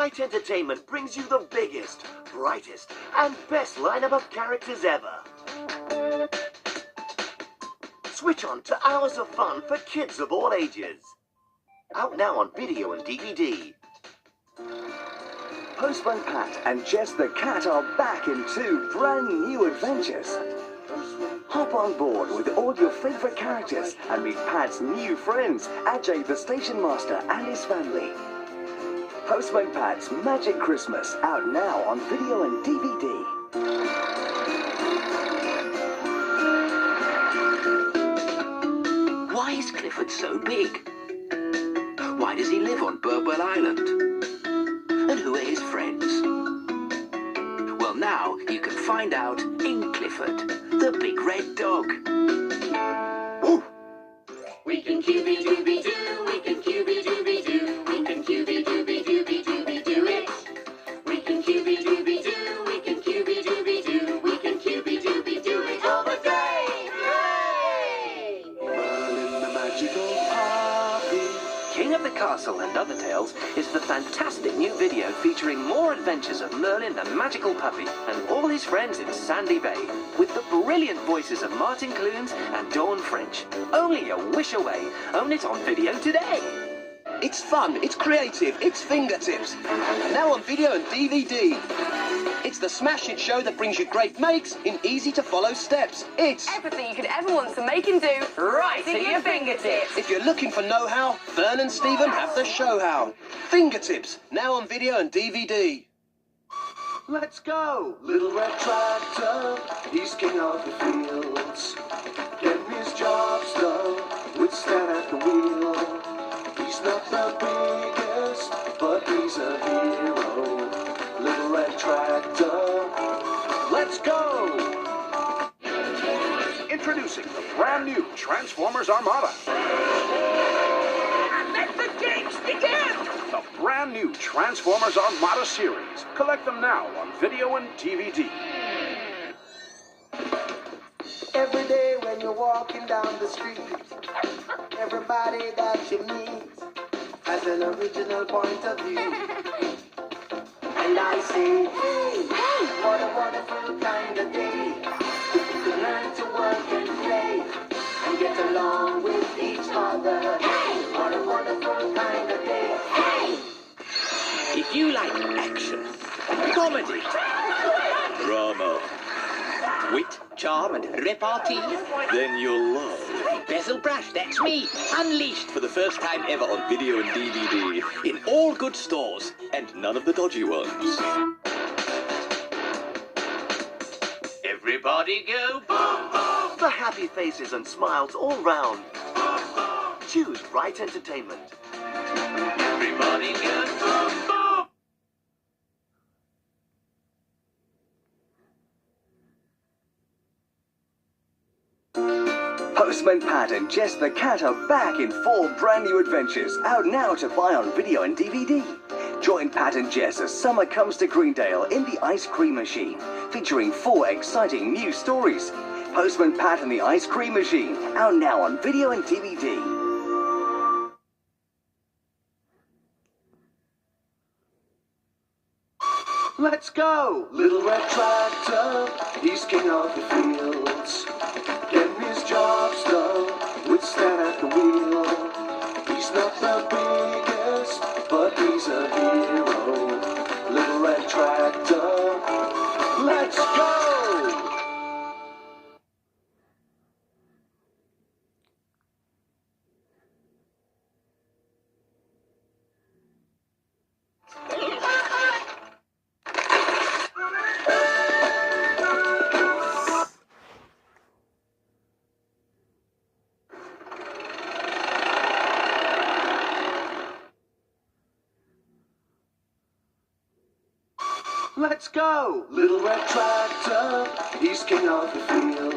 Right Entertainment brings you the biggest, brightest, and best lineup of characters ever. Switch on to hours of fun for kids of all ages. Out now on video and DVD. Postman Pat and Jess the Cat are back in 2 brand new adventures. Hop on board with all your favourite characters and meet Pat's new friends, Ajay the Station Master and his family. Postman Pat's Magic Christmas, out now on video and DVD. Why is Clifford so big? Why does he live on Burwell Island? And who are his friends? Well, now you can find out in Clifford, the big red dog. Woo! We can QB-dooby-doo, we can QB-dooby-doo, we can QB-dooby-dooby-dooby-doo it. We can QB-dooby-doo, we can QB-dooby-doo, we can QB-dooby-doo it all the day. Yay! Merlin the Magical Puppy. King of the Castle and Other Tales is the fantastic new video featuring more adventures of Merlin the Magical Puppy and all his friends in Sandy Bay, with the brilliant voices of Martin Clunes and Dawn French. Only a wish away. Own it on video today. It's fun, it's creative, it's fingertips. Now on video and DVD. It's the smash hit show that brings you great makes in easy-to-follow steps. It's everything you could ever want to make and do, right at your fingertips. If you're looking for know-how, Fern and Stephen have the show-how. Fingertips, now on video and DVD. Let's go! Little red tractor, he's king of the fields. Getting his jobs done with Stan at the wheel. He's not the biggest, but he's a hero. Little red tractor, let's go! Introducing the brand new Transformers Armada. And let the games begin! The brand new Transformers Armada series. Collect them now on video and DVD. Every day when you're walking down the street, everybody that you meet has an original point of view. And I say, hey, what a wonderful kind of day. You can learn to work and play and get along with each other. Hey, what a wonderful kind of day. Hey! If you like action, comedy, Drama, wit, charm and repartee, then you'll love. Basil Brash, that's me, unleashed For the first time ever on video and DVD, in all good stores, and none of the dodgy ones. Everybody go boom, boom! The happy faces and smiles all round. Choose Right Entertainment. Everybody go boom, boom! Postman Pat and Jess the Cat are back in 4 brand new adventures, out now to buy on video and DVD. Join Pat and Jess as summer comes to Greendale in the Ice Cream Machine, featuring 4 exciting new stories. Postman Pat and the Ice Cream Machine, out now on video and DVD. Let's go! Little red tractor, he's king of the fields. Getting his jobs done with Stan at the wheel. He's not the biggest, but he's a hero. Little red tractor, let's go! Let's go! Little red tractor, he's king of the field.